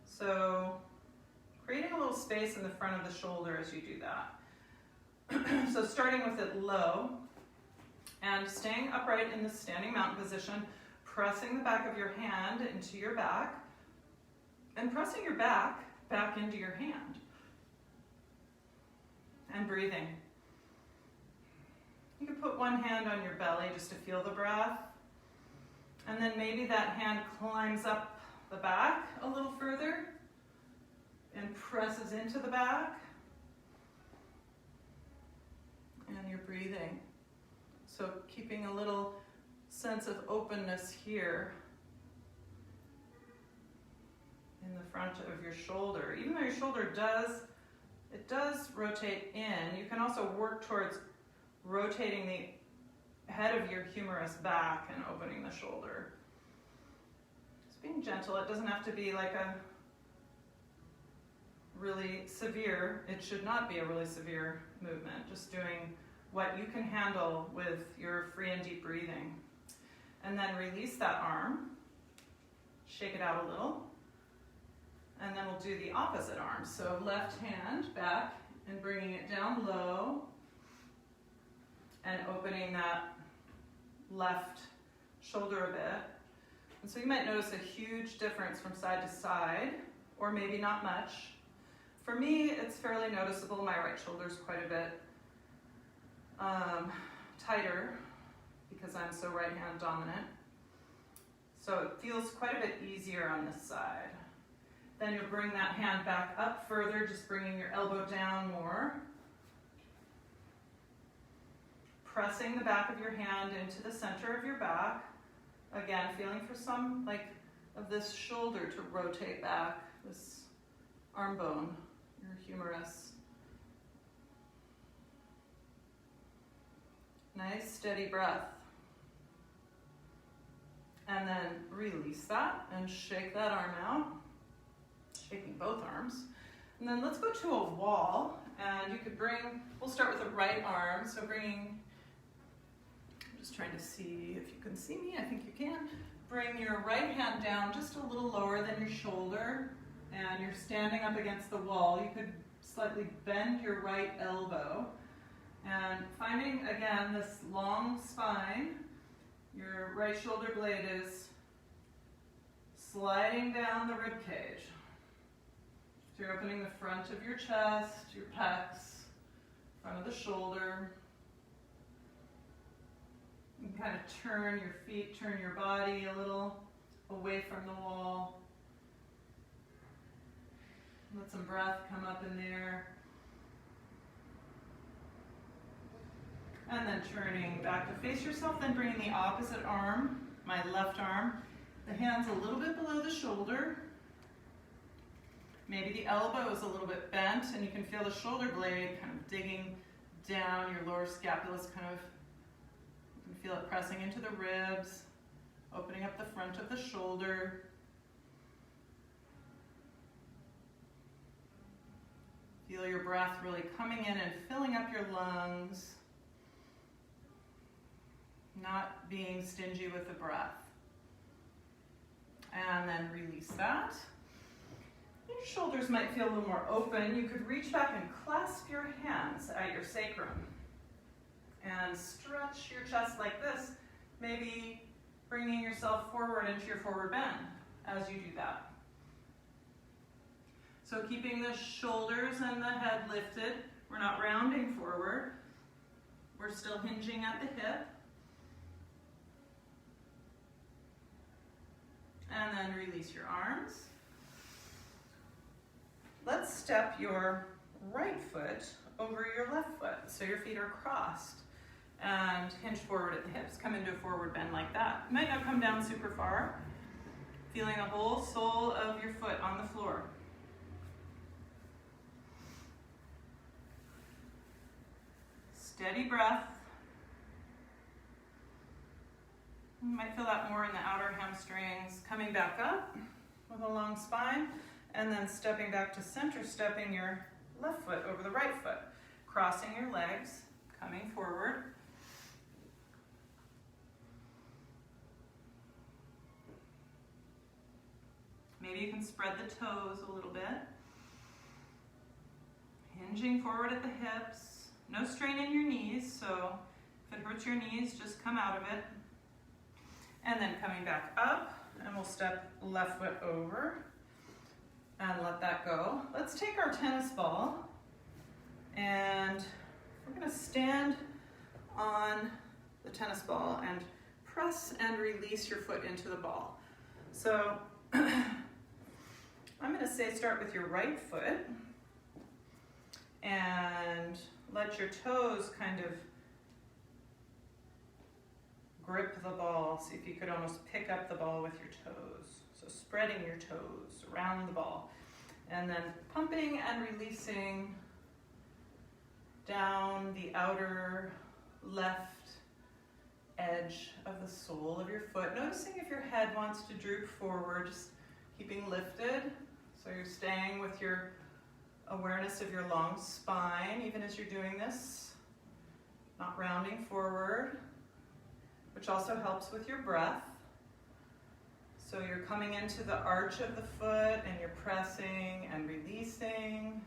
So creating a little space in the front of the shoulder as you do that. So starting with it low and staying upright in the standing mountain position, pressing the back of your hand into your back and pressing your back into your hand and breathing. You can put one hand on your belly just to feel the breath, and then maybe that hand climbs up the back a little further and presses into the back, and you're breathing. So keeping a little sense of openness here in the front of your shoulder. Even though your shoulder does rotate in, you can also work towards rotating the head of your humerus back and opening the shoulder. Just being gentle. It doesn't have to be like a really severe, it should not be a really severe movement. Just doing what you can handle with your free and deep breathing. And then release that arm, shake it out a little, and then we'll do the opposite arm. So left hand back and bringing it down low and opening that left shoulder a bit. And so you might notice a huge difference from side to side, or maybe not much. For me, it's fairly noticeable. My right shoulder is quite a bit tighter because I'm so right hand dominant. So it feels quite a bit easier on this side. Then you'll bring that hand back up further, just bringing your elbow down more. Pressing the back of your hand into the center of your back. Again, feeling for some of this shoulder to rotate back, this arm bone, your humerus. Nice steady breath. And then release that and shake that arm out. Shaking both arms. And then let's go to a wall, and you could we'll start with the right arm. So I'm just trying to see if you can see me. I think you can. Bring your right hand down just a little lower than your shoulder, and you're standing up against the wall. You could slightly bend your right elbow, and finding, again, this long spine. Your right shoulder blade is sliding down the rib cage. So you're opening the front of your chest, your pecs, front of the shoulder. You can kind of turn your feet, turn your body a little away from the wall. Let some breath come up in there. And then turning back to face yourself, then bringing the opposite arm, my left arm, the hand's a little bit below the shoulder. Maybe the elbow is a little bit bent, and you can feel the shoulder blade kind of digging down, your lower scapula's you can feel it pressing into the ribs, opening up the front of the shoulder. Feel your breath really coming in and filling up your lungs. Not being stingy with the breath. And then release that. Your shoulders might feel a little more open. You could reach back and clasp your hands at your sacrum. And stretch your chest like this, maybe bringing yourself forward into your forward bend as you do that. So keeping the shoulders and the head lifted. We're not rounding forward. We're still hinging at the hip. And then release your arms. Let's step your right foot over your left foot. So your feet are crossed and hinge forward at the hips. Come into a forward bend like that. You might not come down super far. Feeling the whole sole of your foot on the floor. Steady breath. You might feel that more in the outer hamstrings. Coming back up with a long spine, and then stepping back to center, stepping your left foot over the right foot. Crossing your legs, coming forward. Maybe you can spread the toes a little bit. Hinging forward at the hips. No strain in your knees, so if it hurts your knees, just come out of it. And then coming back up, and we'll step left foot over and let that go. Let's take our tennis ball, and we're going to stand on the tennis ball and press and release your foot into the ball. So I'm going to say start with your right foot and let your toes kind of grip the ball. See if you could almost pick up the ball with your toes. So spreading your toes around the ball. And then pumping and releasing down the outer left edge of the sole of your foot. Noticing if your head wants to droop forward, just keeping lifted. So you're staying with your awareness of your long spine, even as you're doing this. Not rounding forward, which also helps with your breath. So you're coming into the arch of the foot and you're pressing and releasing.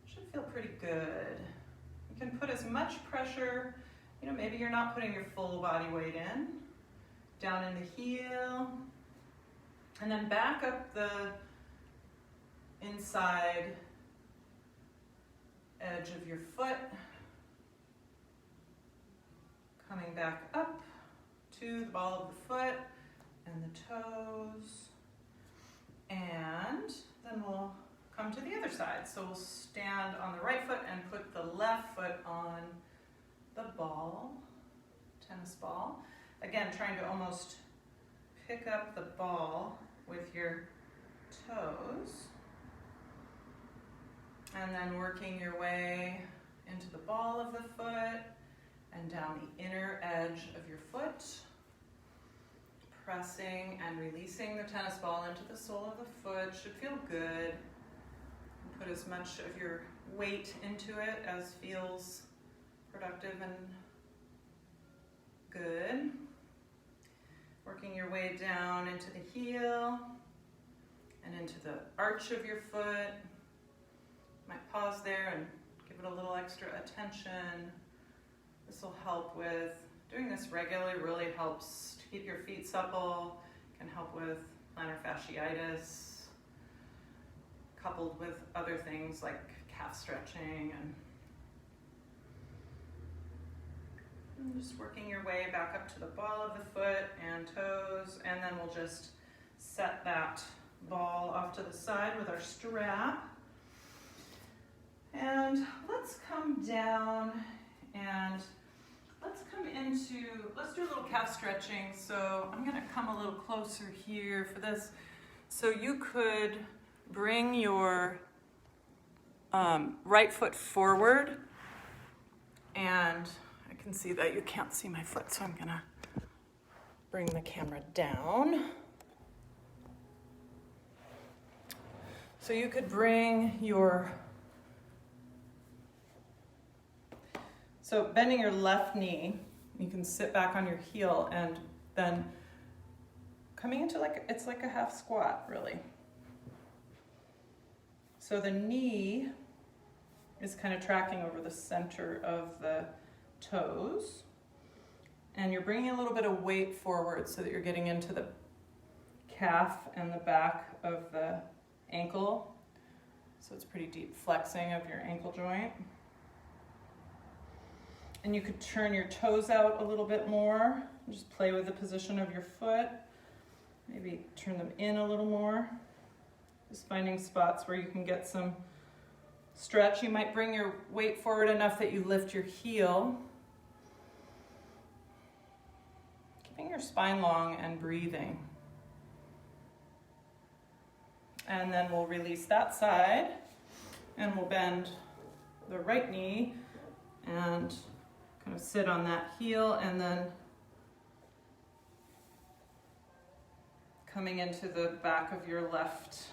Should feel pretty good. You can put as much pressure, maybe you're not putting your full body weight in. Down in the heel. And then back up the inside edge of your foot. Coming back up to the ball of the foot and the toes. And then we'll come to the other side. So we'll stand on the right foot and put the left foot on the ball, tennis ball. Again, trying to almost pick up the ball with your toes. And then working your way into the ball of the foot and down the inner edge of your foot. Pressing and releasing the tennis ball into the sole of the foot. Should feel good. Put as much of your weight into it as feels productive and good. Working your way down into the heel and into the arch of your foot. Might pause there and give it a little extra attention. This will help with, doing this regularly really helps to keep your feet supple, can help with plantar fasciitis, coupled with other things like calf stretching and just working your way back up to the ball of the foot and toes, and then we'll just set that ball off to the side with our strap. And let's come down and let's do a little calf stretching. So I'm gonna come a little closer here for this. So you could bring your right foot forward, and I can see that you can't see my foot, so I'm gonna bring the camera down. So you could bring so bending your left knee, you can sit back on your heel and then coming into it's like a half squat, really. So the knee is kind of tracking over the center of the toes. And you're bringing a little bit of weight forward so that you're getting into the calf and the back of the ankle. So it's pretty deep flexing of your ankle joint. And you could turn your toes out a little bit more. Just play with the position of your foot. Maybe turn them in a little more. Just finding spots where you can get some stretch. You might bring your weight forward enough that you lift your heel. Keeping your spine long and breathing. And then we'll release that side and we'll bend the right knee and kind of sit on that heel and then coming into the back of your left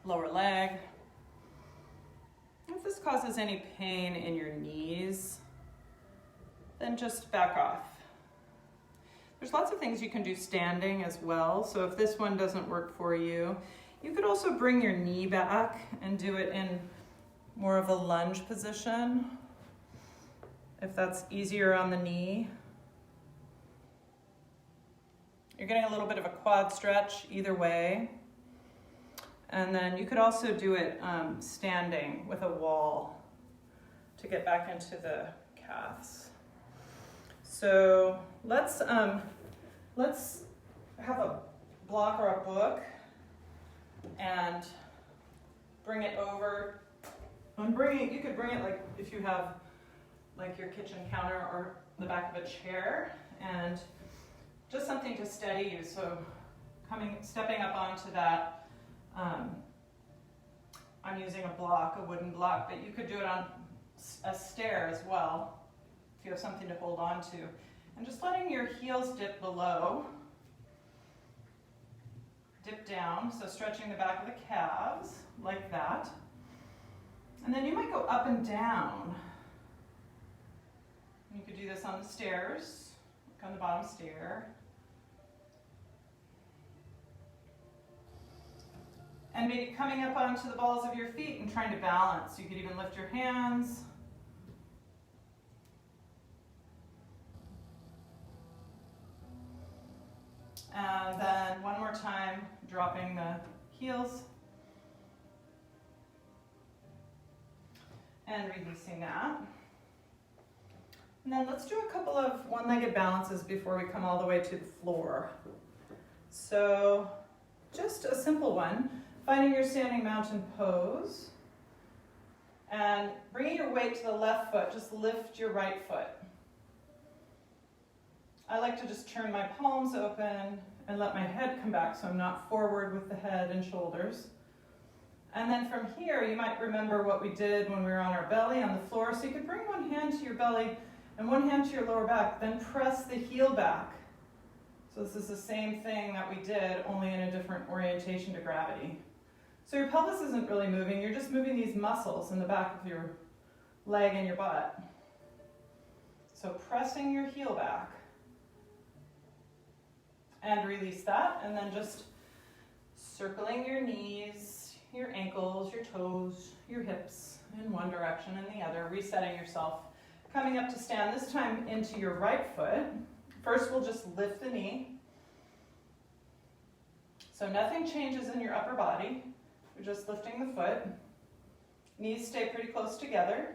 lower leg. If this causes any pain in your knees, then just back off. There's lots of things you can do standing as well. So if this one doesn't work for you, you could also bring your knee back and do it in more of a lunge position, if that's easier on the knee. You're getting a little bit of a quad stretch either way. And then you could also do it standing with a wall to get back into the calves. So let's have a block or a book and bring it over. You could bring it like if you have like your kitchen counter or the back of a chair, and just something to steady you. So stepping up onto that. I'm using a wooden block, but you could do it on a stair as well if you have something to hold on to. And just letting your heels dip below, dip down, so stretching the back of the calves like that. And then you might go up and down. You could do this on the stairs, look on the bottom stair. And maybe coming up onto the balls of your feet and trying to balance. You could even lift your hands. And then one more time, dropping the heels. And releasing that. And then let's do a couple of one-legged balances before we come all the way to the floor. So just a simple one. Finding your standing mountain pose and bringing your weight to the left foot, just lift your right foot. I like to just turn my palms open and let my head come back so I'm not forward with the head and shoulders. And then from here, you might remember what we did when we were on our belly on the floor. So you could bring one hand to your belly and one hand to your lower back, then press the heel back. So this is the same thing that we did, only in a different orientation to gravity. So your pelvis isn't really moving, you're just moving these muscles in the back of your leg and your butt. So pressing your heel back. And release that, and then just circling your knees, your ankles, your toes, your hips in one direction and the other, resetting yourself. Coming up to stand, this time into your right foot. First we'll just lift the knee. So nothing changes in your upper body. You're just lifting the foot. Knees stay pretty close together.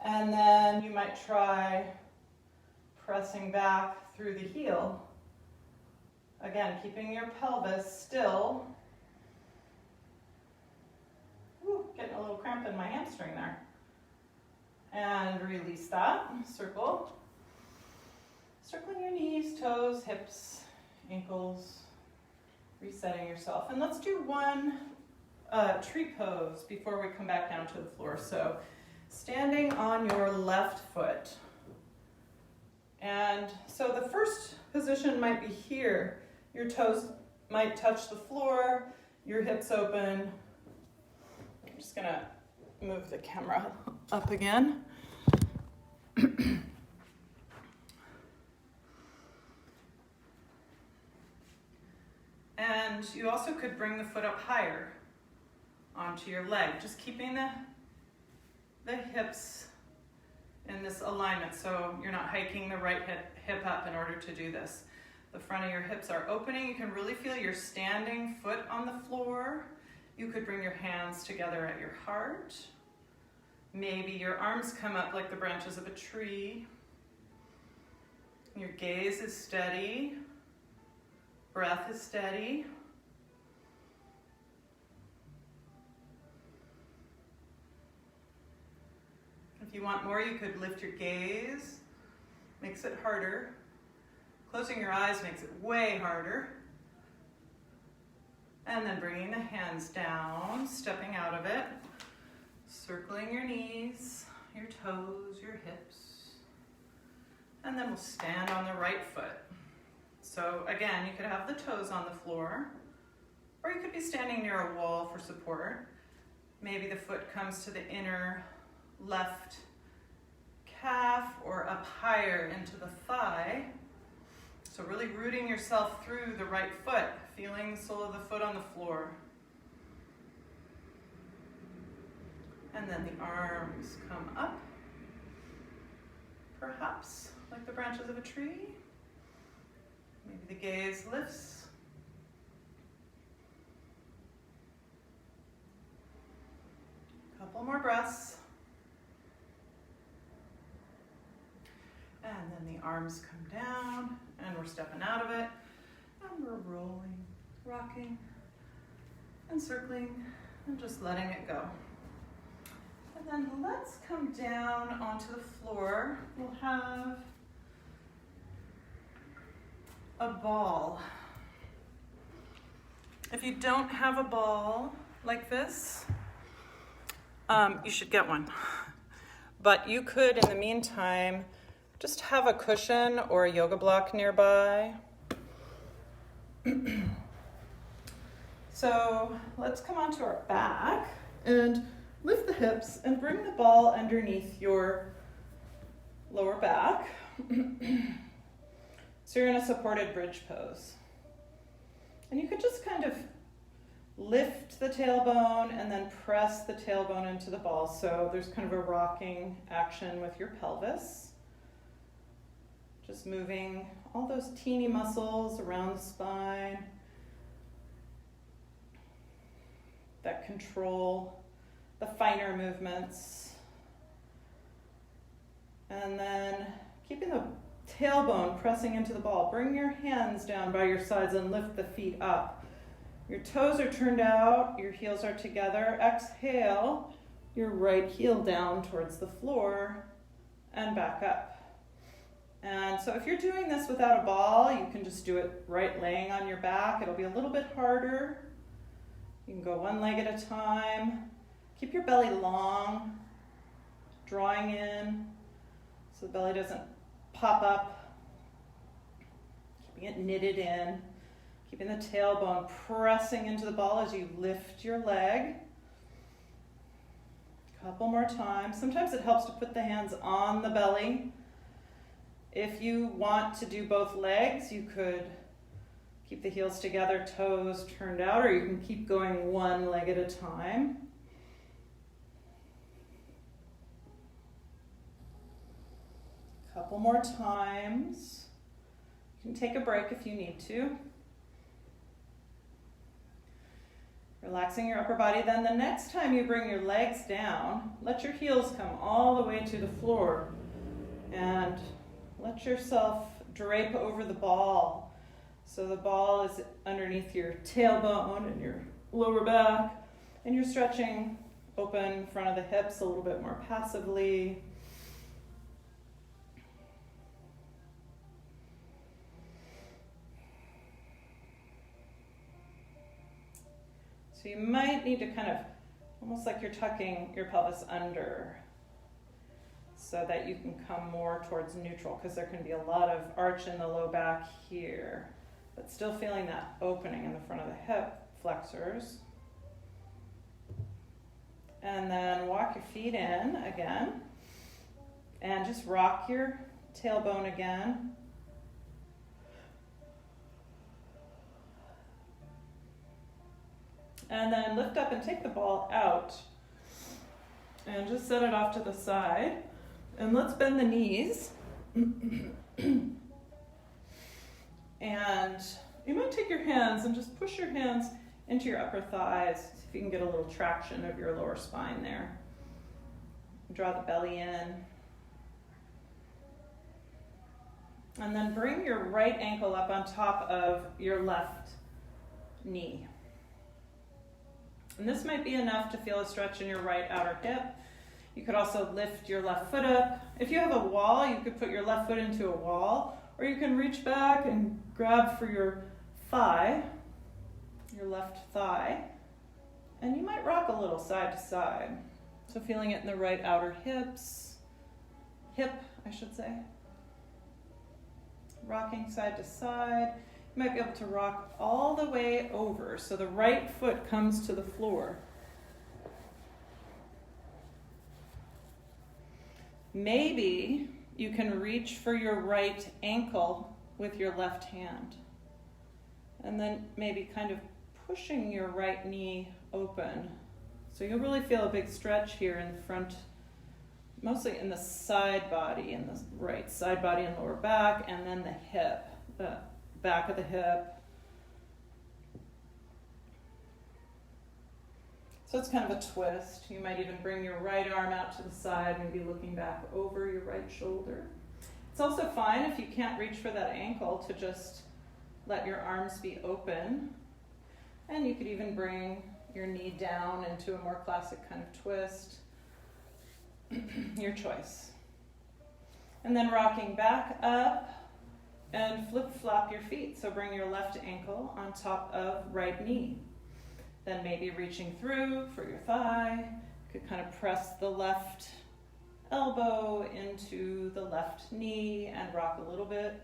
And then you might try pressing back through the heel. Again, keeping your pelvis still. Ooh, getting a little cramp in my hamstring there. And release that, circle. Circling your knees, toes, hips, ankles, resetting yourself. And let's do one tree pose before we come back down to the floor. So standing on your left foot. And so the first position might be here. Your toes might touch the floor, your hips open. I'm just gonna move the camera up again. And you also could bring the foot up higher onto your leg, just keeping the hips in this alignment, so you're not hiking the right hip up in order to do this. The front of your hips are opening. You can really feel your standing foot on the floor. You could bring your hands together at your heart. Maybe your arms come up like the branches of a tree. Your gaze is steady. Breath is steady. If you want more, you could lift your gaze. Makes it harder. Closing your eyes makes it way harder. And then bringing the hands down, stepping out of it, circling your knees, your toes, your hips. And then we'll stand on the right foot. So again, you could have the toes on the floor, or you could be standing near a wall for support. Maybe the foot comes to the inner left calf or up higher into the thigh. So really rooting yourself through the right foot, feeling the sole of the foot on the floor. And then the arms come up, perhaps like the branches of a tree. Maybe the gaze lifts. Couple more breaths. And then the arms come down, and we're stepping out of it, and we're rolling, rocking, and circling, and just letting it go. And then let's come down onto the floor. We'll have a ball. If you don't have a ball like this, you should get one. But you could, in the meantime, just have a cushion or a yoga block nearby. So let's come onto our back and lift the hips and bring the ball underneath your lower back. So you're in a supported bridge pose. And you could just kind of lift the tailbone and then press the tailbone into the ball. So there's kind of a rocking action with your pelvis. Just moving all those teeny muscles around the spine that control the finer movements. And then keeping the tailbone pressing into the ball. Bring your hands down by your sides and lift the feet up. Your toes are turned out, your heels are together. Exhale, your right heel down towards the floor and back up. And so if you're doing this without a ball, you can just do it right laying on your back. It'll be a little bit harder. You can go one leg at a time. Keep your belly long, drawing in so the belly doesn't pop up. Keeping it knitted in. Keeping the tailbone pressing into the ball as you lift your leg. Couple more times. Sometimes it helps to put the hands on the belly. If you want to do both legs, you could keep the heels together, toes turned out, or you can keep going one leg at a time. Couple more times. You can take a break if you need to. Relaxing your upper body. Then the next time you bring your legs down, let your heels come all the way to the floor and let yourself drape over the ball. So the ball is underneath your tailbone and your lower back, and you're stretching open front of the hips a little bit more passively. So you might need to kind of, almost like you're tucking your pelvis under so that you can come more towards neutral, because there can be a lot of arch in the low back here, but still feeling that opening in the front of the hip flexors. And then walk your feet in again, and just rock your tailbone again. And then lift up and take the ball out. And just set it off to the side. And let's bend the knees. And you might take your hands and just push your hands into your upper thighs. See if you can get a little traction of your lower spine there. Draw the belly in. And then bring your right ankle up on top of your left knee. And this might be enough to feel a stretch in your right outer hip. You could also lift your left foot up. If you have a wall, you could put your left foot into a wall, or you can reach back and grab for your thigh, your left thigh, and you might rock a little side to side. So feeling it in the right outer hip, I should say. Rocking side to side. You might be able to rock all the way over so the right foot comes to the floor. Maybe you can reach for your right ankle with your left hand. And then maybe kind of pushing your right knee open. So you'll really feel a big stretch here in the front, mostly in the side body, in the right side body and lower back, and then the hip, the back of the hip. So it's kind of a twist. You might even bring your right arm out to the side, maybe looking back over your right shoulder. It's also fine if you can't reach for that ankle to just let your arms be open. And you could even bring your knee down into a more classic kind of twist. Your choice. And then rocking back up and flip-flop your feet. So bring your left ankle on top of right knee. Then maybe reaching through for your thigh. You could kind of press the left elbow into the left knee and rock a little bit.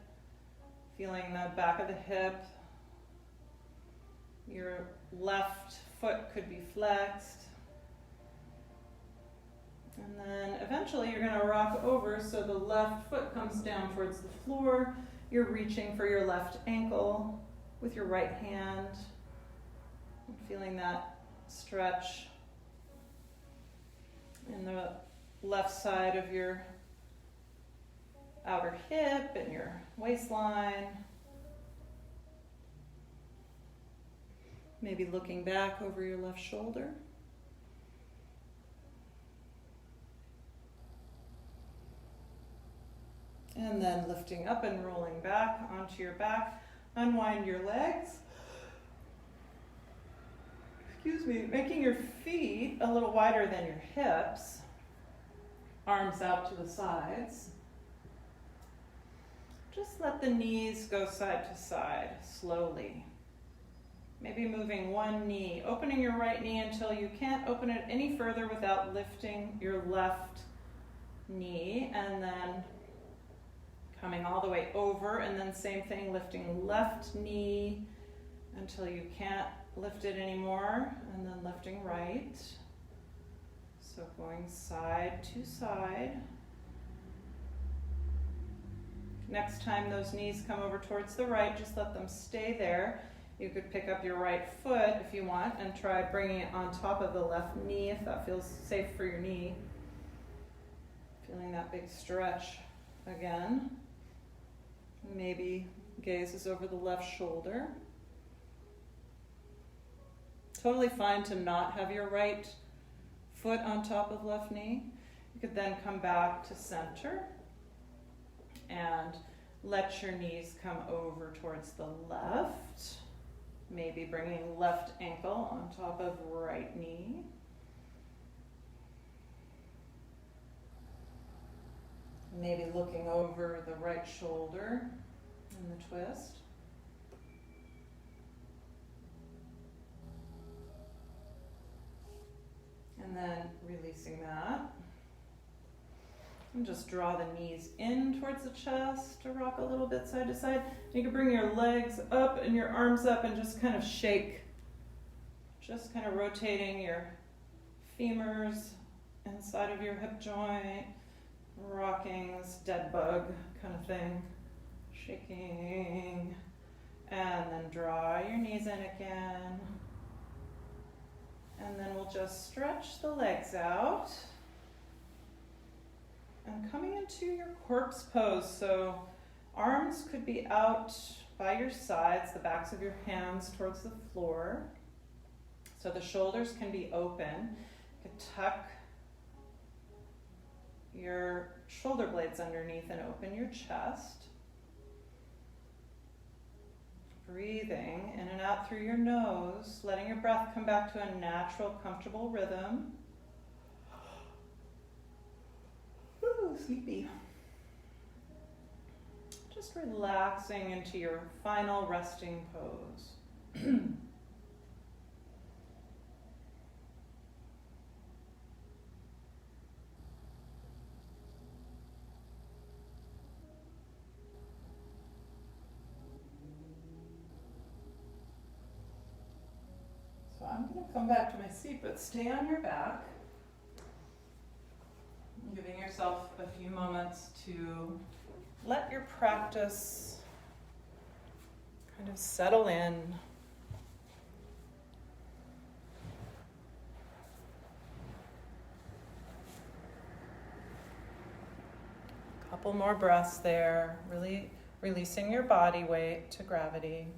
Feeling the back of the hip. Your left foot could be flexed. And then eventually you're going to rock over so the left foot comes down towards the floor. You're reaching for your left ankle with your right hand. And feeling that stretch in the left side of your outer hip and your waistline. Maybe looking back over your left shoulder. And then lifting up and rolling back onto your back. Unwind your legs. Making your feet a little wider than your hips. Arms out to the sides. Just let the knees go side to side slowly. Maybe moving one knee, opening your right knee until you can't open it any further without lifting your left knee, and then coming all the way over, and then same thing, lifting left knee until you can't lift it anymore, and then lifting right. So going side to side. Next time those knees come over towards the right, just let them stay there. You could pick up your right foot if you want and try bringing it on top of the left knee if that feels safe for your knee. Feeling that big stretch again. Maybe gaze is over the left shoulder. Totally fine to not have your right foot on top of left knee. You could then come back to center and let your knees come over towards the left. Maybe bringing left ankle on top of right knee. Maybe looking over the right shoulder in the twist. And then releasing that. And just draw the knees in towards the chest to rock a little bit side to side. You can bring your legs up and your arms up and just kind of shake. Just kind of rotating your femurs inside of your hip joint. Rocking this dead bug kind of thing. Shaking. And then draw your knees in again. And then we'll just stretch the legs out. And coming into your corpse pose, so arms could be out by your sides, the backs of your hands towards the floor. So the shoulders can be open. You could tuck your shoulder blades underneath and open your chest. Breathing in and out through your nose, letting your breath come back to a natural, comfortable rhythm. Ooh, sleepy. Just relaxing into your final resting pose. So I'm going to come back to my seat, but stay on your back. Giving yourself a few moments to let your practice kind of settle in. A couple more breaths there, really releasing your body weight to gravity.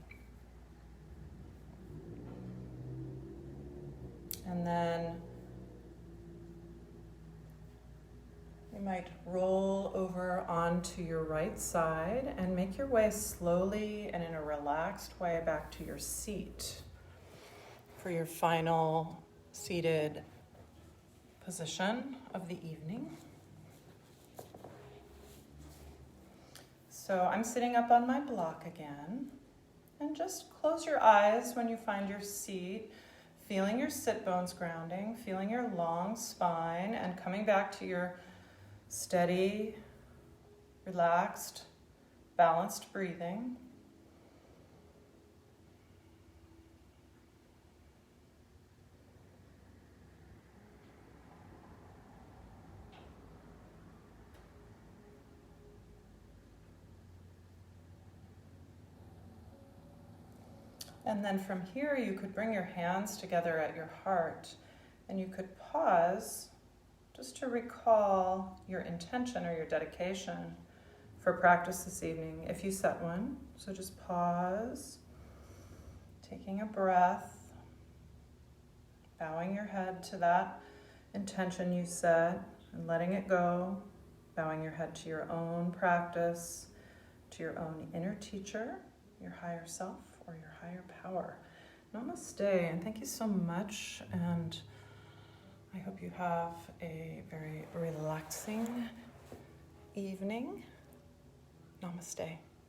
And then you might roll over onto your right side and make your way slowly and in a relaxed way back to your seat for your final seated position of the evening. So I'm sitting up on my block again, and just close your eyes when you find your seat, feeling your sit bones grounding, feeling your long spine, and coming back to your steady, relaxed, balanced breathing. And then from here, you could bring your hands together at your heart, and you could pause just to recall your intention or your dedication for practice this evening, if you set one. So just pause, taking a breath, bowing your head to that intention you set and letting it go, bowing your head to your own practice, to your own inner teacher, your higher self, or your higher power. Namaste, and thank you so much, and I hope you have a very relaxing evening. Namaste.